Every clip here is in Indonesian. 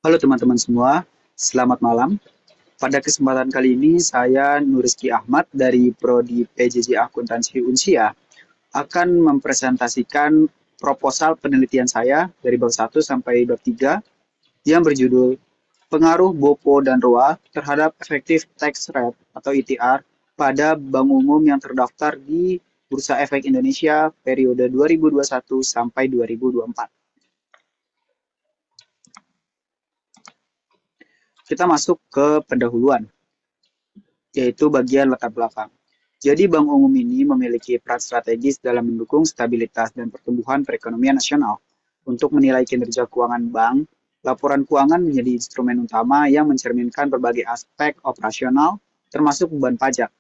Halo teman-teman semua, selamat malam. Pada kesempatan kali ini saya Nurizky Ahmad dari Prodi PJJ Akuntansi Unsia akan mempresentasikan proposal penelitian saya dari bab 1 sampai bab 3 yang berjudul Pengaruh BOPO dan ROA terhadap Effective Tax Rate atau ETR pada bank umum yang terdaftar di Bursa Efek Indonesia periode 2021 sampai 2024. Kita masuk ke pendahuluan, yaitu bagian latar belakang. Jadi bank umum ini memiliki peran strategis dalam mendukung stabilitas dan pertumbuhan perekonomian nasional. Untuk menilai kinerja keuangan bank, laporan keuangan menjadi instrumen utama yang mencerminkan berbagai aspek operasional, termasuk beban pajak.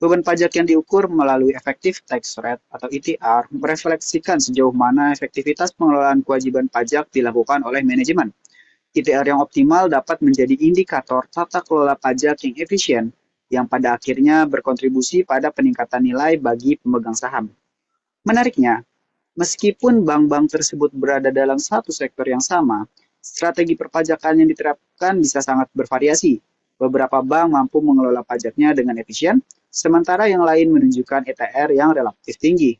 Beban pajak yang diukur melalui Effective Tax Rate atau ETR merefleksikan sejauh mana efektivitas pengelolaan kewajiban pajak dilakukan oleh manajemen. ITR yang optimal dapat menjadi indikator tata kelola pajak yang efisien, yang pada akhirnya berkontribusi pada peningkatan nilai bagi pemegang saham. Menariknya, meskipun bank-bank tersebut berada dalam satu sektor yang sama, strategi perpajakan yang diterapkan bisa sangat bervariasi. Beberapa bank mampu mengelola pajaknya dengan efisien, sementara yang lain menunjukkan ETR yang relatif tinggi.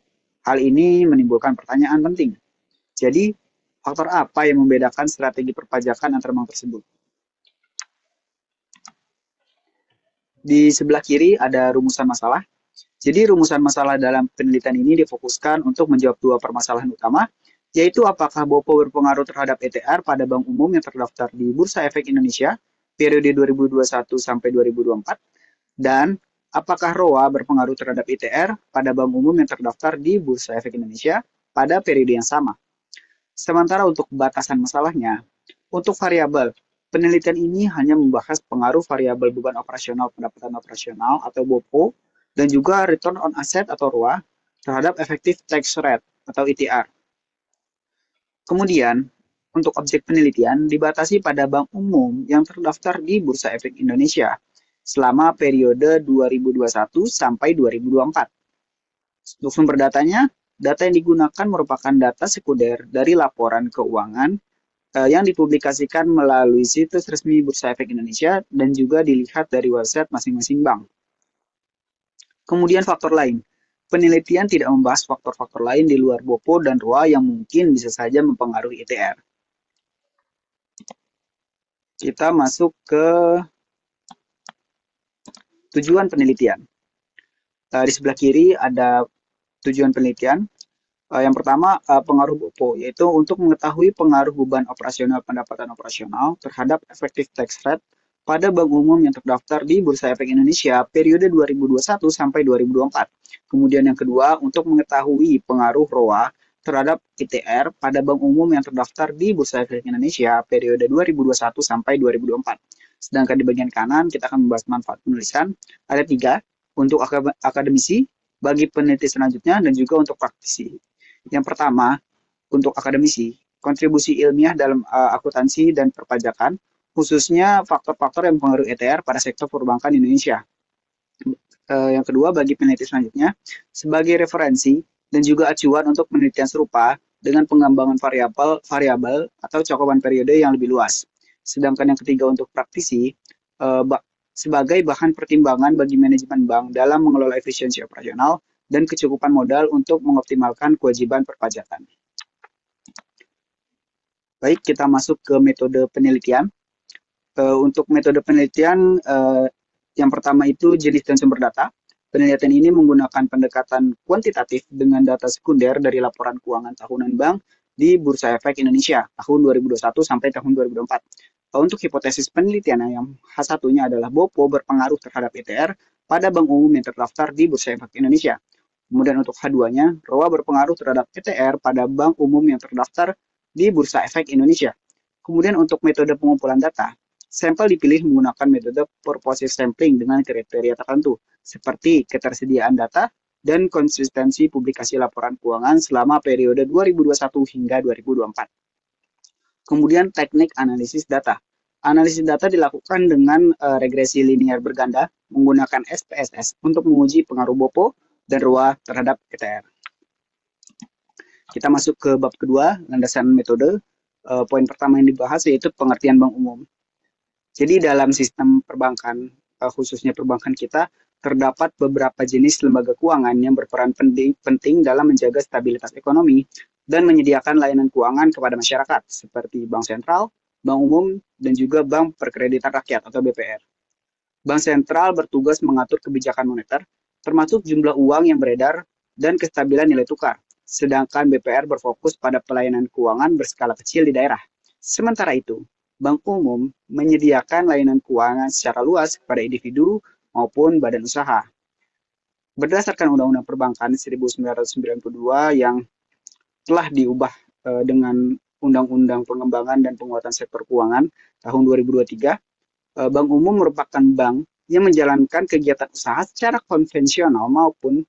Hal ini menimbulkan pertanyaan penting. Jadi, faktor apa yang membedakan strategi perpajakan antar bank tersebut? Di sebelah kiri ada rumusan masalah. Jadi rumusan masalah dalam penelitian ini difokuskan untuk menjawab dua permasalahan utama, yaitu apakah BOPO berpengaruh terhadap ETR pada bank umum yang terdaftar di Bursa Efek Indonesia periode 2021 sampai 2024, dan apakah ROA berpengaruh terhadap ETR pada bank umum yang terdaftar di Bursa Efek Indonesia pada periode yang sama. Sementara untuk batasan masalahnya, untuk variabel, penelitian ini hanya membahas pengaruh variabel beban operasional pendapatan operasional atau BOPO dan juga return on asset atau ROA terhadap effective tax rate atau ETR. Kemudian, untuk objek penelitian dibatasi pada bank umum yang terdaftar di Bursa Efek Indonesia selama periode 2021 sampai 2024. Untuk sumber datanya, data yang digunakan merupakan data sekunder dari laporan keuangan yang dipublikasikan melalui situs resmi Bursa Efek Indonesia dan juga dilihat dari website masing-masing bank. Kemudian faktor lain. Penelitian tidak membahas faktor-faktor lain di luar BOPO dan ROA yang mungkin bisa saja mempengaruhi ETR. Kita masuk ke tujuan penelitian. Di sebelah kiri ada tujuan penelitian. Yang pertama, pengaruh BOPO, yaitu untuk mengetahui pengaruh beban operasional pendapatan operasional terhadap effective tax rate pada bank umum yang terdaftar di Bursa Efek Indonesia periode 2021 sampai 2024. Kemudian yang kedua, untuk mengetahui pengaruh ROA terhadap ITR pada bank umum yang terdaftar di Bursa Efek Indonesia periode 2021 sampai 2024. Sedangkan di bagian kanan kita akan membahas manfaat penulisan. Ada 3 untuk akademisi, bagi peneliti selanjutnya, dan juga untuk praktisi. Yang pertama, untuk akademisi, kontribusi ilmiah dalam akuntansi dan perpajakan, khususnya faktor-faktor yang mempengaruhi ETR pada sektor perbankan Indonesia. Yang kedua, bagi peneliti selanjutnya, sebagai referensi dan juga acuan untuk penelitian serupa dengan pengembangan variabel atau cakupan periode yang lebih luas. Sedangkan yang ketiga untuk praktisi, sebagai bahan pertimbangan bagi manajemen bank dalam mengelola efisiensi operasional dan kecukupan modal untuk mengoptimalkan kewajiban perpajakan. Baik, kita masuk ke metode penelitian. Untuk metode penelitian, yang pertama itu jenis dan sumber data. Penelitian ini menggunakan pendekatan kuantitatif dengan data sekunder dari laporan keuangan tahunan bank di Bursa Efek Indonesia tahun 2021 sampai tahun 2024. Untuk hipotesis penelitian yang H1-nya adalah BOPO berpengaruh terhadap ETR pada bank umum yang terdaftar di Bursa Efek Indonesia. Kemudian untuk H2-nya, ROA berpengaruh terhadap ETR pada bank umum yang terdaftar di Bursa Efek Indonesia. Kemudian untuk metode pengumpulan data, sampel dipilih menggunakan metode purposive sampling dengan kriteria tertentu, seperti ketersediaan data dan konsistensi publikasi laporan keuangan selama periode 2021 hingga 2024. Kemudian teknik analisis data. Analisis data dilakukan dengan regresi linear berganda menggunakan SPSS untuk menguji pengaruh BOPO dan ROA terhadap ETR. Kita masuk ke bab kedua, landasan metode. Poin pertama yang dibahas yaitu pengertian bank umum. Jadi dalam sistem perbankan, khususnya perbankan kita, terdapat beberapa jenis lembaga keuangan yang berperan penting dalam menjaga stabilitas ekonomi dan menyediakan layanan keuangan kepada masyarakat, seperti bank sentral, bank umum, dan juga bank perkreditan rakyat atau BPR. Bank sentral bertugas mengatur kebijakan moneter, termasuk jumlah uang yang beredar dan kestabilan nilai tukar, sedangkan BPR berfokus pada pelayanan keuangan berskala kecil di daerah. Sementara itu, Bank Umum menyediakan layanan keuangan secara luas kepada individu maupun badan usaha. Berdasarkan Undang-Undang Perbankan 1992 yang telah diubah dengan Undang-Undang Pengembangan dan Penguatan Sektor Keuangan tahun 2023, Bank Umum merupakan bank yang menjalankan kegiatan usaha secara konvensional maupun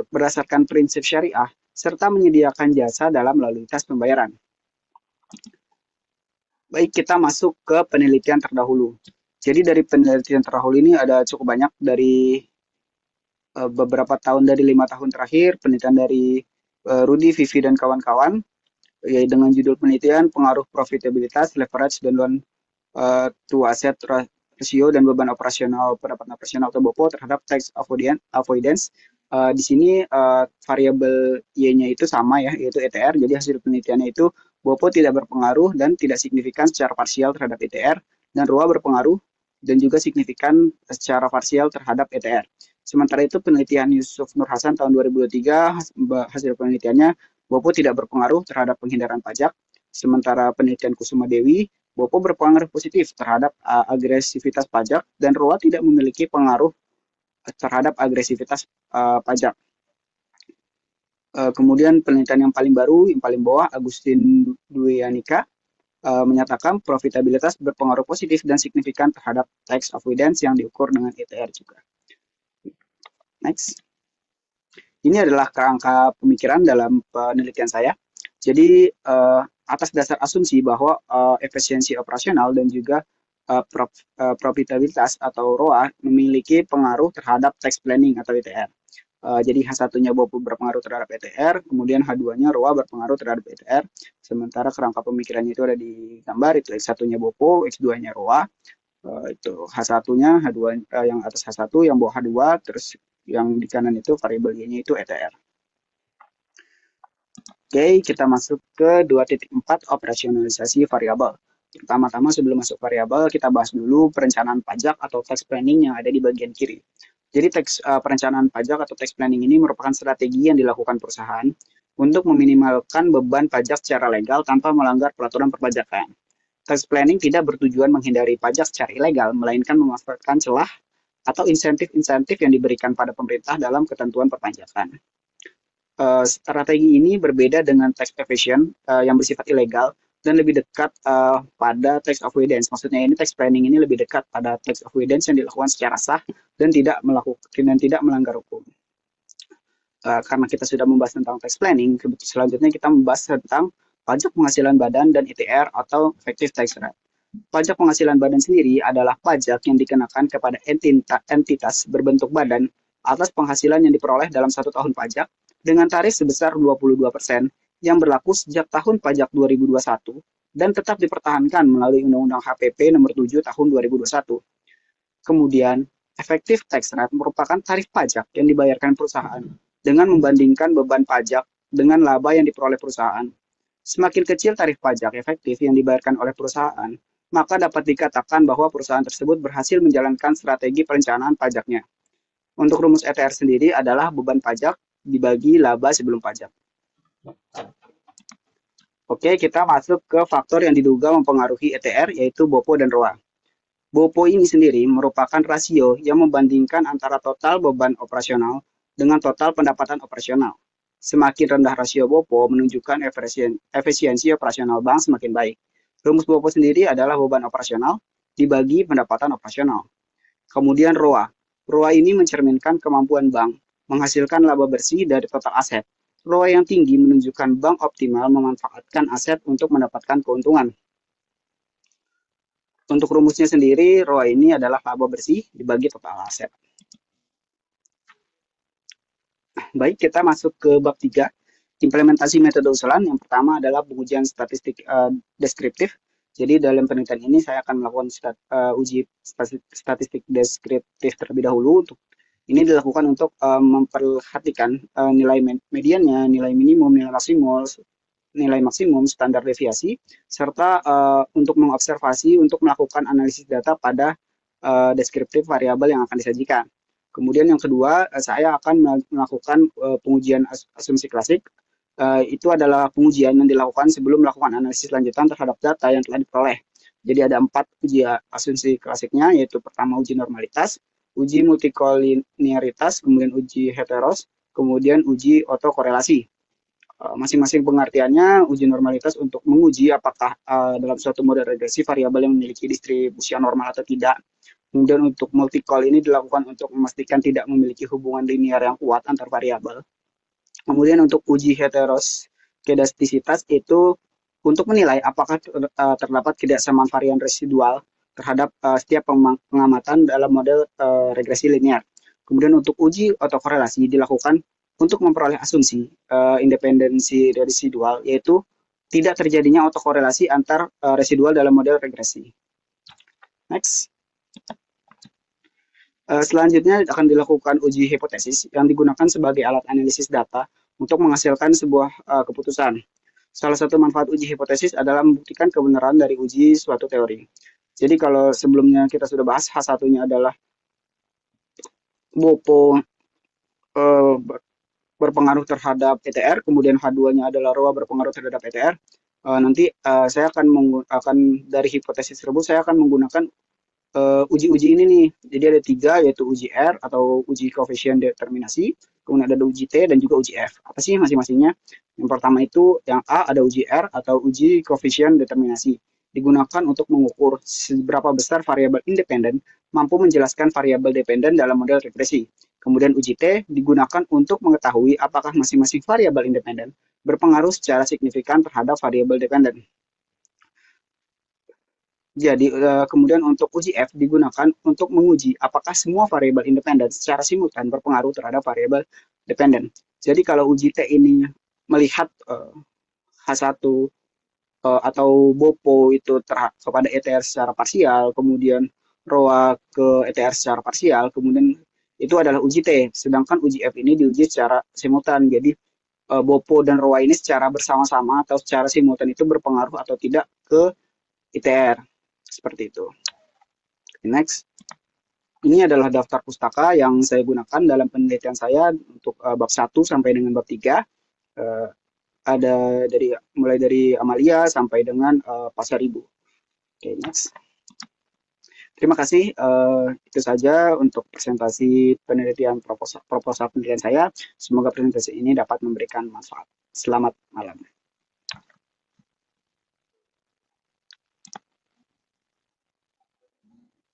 berdasarkan prinsip syariah serta menyediakan jasa dalam lalu lintas pembayaran. Baik, kita masuk ke penelitian terdahulu. Jadi dari penelitian terdahulu ini ada cukup banyak dari beberapa tahun, dari 5 tahun terakhir, penelitian dari Rudy, Vivi, dan kawan-kawan, ya, dengan judul penelitian pengaruh profitabilitas, leverage, dan loan to asset ratio dan beban operasional pendapatan operasional atau BOPO terhadap tax avoidance. Di sini variabel Y-nya itu sama ya, yaitu ETR. Jadi hasil penelitiannya itu BOPO tidak berpengaruh dan tidak signifikan secara parsial terhadap ETR, dan ROA berpengaruh dan juga signifikan secara parsial terhadap ETR. Sementara itu penelitian Yusuf Nur Hasan tahun 2023, hasil penelitiannya BOPO tidak berpengaruh terhadap penghindaran pajak. Sementara penelitian Kusuma Dewi, BOPO berpengaruh positif terhadap agresivitas pajak dan ROA tidak memiliki pengaruh terhadap agresivitas pajak. Kemudian penelitian yang paling baru, yang paling bawah, Agustin Dweyanika menyatakan profitabilitas berpengaruh positif dan signifikan terhadap tax avoidance yang diukur dengan ETR juga. Next. Ini adalah kerangka pemikiran dalam penelitian saya. Jadi atas dasar asumsi bahwa efisiensi operasional dan juga profitabilitas atau ROA memiliki pengaruh terhadap tax planning atau ETR. Jadi H1-nya BOPO berpengaruh terhadap ETR, kemudian H2-nya ROA berpengaruh terhadap ETR. Sementara kerangka pemikirannya itu ada di gambar, itu X1-nya BOPO, X2-nya ROA. Itu H1-nya, H2 yang atas H1, yang bawah H2, terus yang di kanan itu variabel Y-nya itu ETR. Oke, kita masuk ke 2.4 operasionalisasi variabel. Pertama-tama sebelum masuk variabel, kita bahas dulu perencanaan pajak atau tax planning yang ada di bagian kiri. Jadi perencanaan pajak atau tax planning ini merupakan strategi yang dilakukan perusahaan untuk meminimalkan beban pajak secara legal tanpa melanggar peraturan perpajakan. Tax planning tidak bertujuan menghindari pajak secara ilegal, melainkan memanfaatkan celah atau insentif-insentif yang diberikan pada pemerintah dalam ketentuan perpajakan. Strategi ini berbeda dengan tax evasion yang bersifat ilegal dan lebih dekat pada tax avoidance. Maksudnya ini tax planning ini lebih dekat pada tax avoidance yang dilakukan secara sah dan tidak melanggar hukum. Karena kita sudah membahas tentang tax planning, selanjutnya kita membahas tentang pajak penghasilan badan dan ETR atau effective tax rate. Pajak penghasilan badan sendiri adalah pajak yang dikenakan kepada entitas berbentuk badan atas penghasilan yang diperoleh dalam 1 tahun pajak dengan tarif sebesar 22% yang berlaku sejak tahun pajak 2021 dan tetap dipertahankan melalui Undang-Undang HPP nomor 7 tahun 2021. Kemudian, effective tax rate merupakan tarif pajak yang dibayarkan perusahaan dengan membandingkan beban pajak dengan laba yang diperoleh perusahaan. Semakin kecil tarif pajak efektif yang dibayarkan oleh perusahaan, maka dapat dikatakan bahwa perusahaan tersebut berhasil menjalankan strategi perencanaan pajaknya. Untuk rumus ETR sendiri adalah beban pajak dibagi laba sebelum pajak. Oke, kita masuk ke faktor yang diduga mempengaruhi ETR, yaitu BOPO dan ROA. BOPO ini sendiri merupakan rasio yang membandingkan antara total beban operasional dengan total pendapatan operasional. Semakin rendah rasio BOPO menunjukkan efisiensi operasional bank semakin baik. Rumus BOPO sendiri adalah beban operasional dibagi pendapatan operasional. Kemudian ROA. ROA ini mencerminkan kemampuan bank menghasilkan laba bersih dari total aset. ROA yang tinggi menunjukkan bank optimal memanfaatkan aset untuk mendapatkan keuntungan. Untuk rumusnya sendiri, ROA ini adalah laba bersih dibagi total aset. Baik, kita masuk ke bab 3, Implementasi metode usulan yang pertama adalah pengujian statistik deskriptif. Jadi dalam penelitian ini saya akan melakukan uji statistik deskriptif terlebih dahulu. Untuk ini dilakukan untuk memperhatikan nilai mediannya, nilai minimum, nilai maksimum, standar deviasi, serta untuk mengobservasi untuk melakukan analisis data pada deskriptif variabel yang akan disajikan. Kemudian yang kedua, saya akan melakukan pengujian asumsi klasik. Itu adalah pengujian yang dilakukan sebelum melakukan analisis lanjutan terhadap data yang telah diperoleh. Jadi ada 4 uji asumsi klasiknya, yaitu pertama uji normalitas, uji multikolinearitas, kemudian uji heteros, kemudian uji autokorelasi. Masing-masing pengertiannya, uji normalitas untuk menguji apakah dalam suatu model regresi variabel yang memiliki distribusi normal atau tidak. Kemudian untuk multicol ini dilakukan untuk memastikan tidak memiliki hubungan linear yang kuat antar variabel. Kemudian untuk uji heteroskedastisitas itu untuk menilai apakah terdapat kedeksamaan varian residual terhadap setiap pengamatan dalam model regresi linear. Kemudian untuk uji autokorelasi dilakukan untuk memperoleh asumsi independensi residual, yaitu tidak terjadinya autokorelasi antar residual dalam model regresi. Next. Selanjutnya akan dilakukan uji hipotesis yang digunakan sebagai alat analisis data untuk menghasilkan sebuah keputusan. Salah satu manfaat uji hipotesis adalah membuktikan kebenaran dari uji suatu teori. Jadi kalau sebelumnya kita sudah bahas H1-nya adalah BOPO berpengaruh terhadap ETR, kemudian H2-nya adalah ROA berpengaruh terhadap ETR. Nanti saya akan dari hipotesis tersebut saya akan menggunakan uji-uji ini nih. Jadi ada 3, yaitu uji R atau uji koefisien determinasi, kemudian ada uji T dan juga uji F. Apa sih masing-masingnya? Yang pertama itu yang A ada uji R atau uji koefisien determinasi. Digunakan untuk mengukur seberapa besar variabel independen mampu menjelaskan variabel dependen dalam model regresi. Kemudian uji T digunakan untuk mengetahui apakah masing-masing variabel independen berpengaruh secara signifikan terhadap variabel dependen. Jadi, kemudian untuk uji F digunakan untuk menguji apakah semua variabel independen secara simultan berpengaruh terhadap variabel dependen. Jadi kalau uji T ini melihat H1 atau BOPO itu kepada ETR secara parsial, kemudian ROA ke ETR secara parsial, kemudian itu adalah uji T. Sedangkan uji F ini diuji secara simultan. Jadi BOPO dan ROA ini secara bersama-sama atau secara simultan itu berpengaruh atau tidak ke ITR. Seperti itu. Next. Ini adalah daftar pustaka yang saya gunakan dalam penelitian saya untuk bab 1 sampai dengan bab 3. Ada mulai dari Amalia sampai dengan Pasar Ibu. Oke, next. Terima kasih. Itu saja untuk presentasi penelitian proposal penelitian saya. Semoga presentasi ini dapat memberikan manfaat. Selamat malam.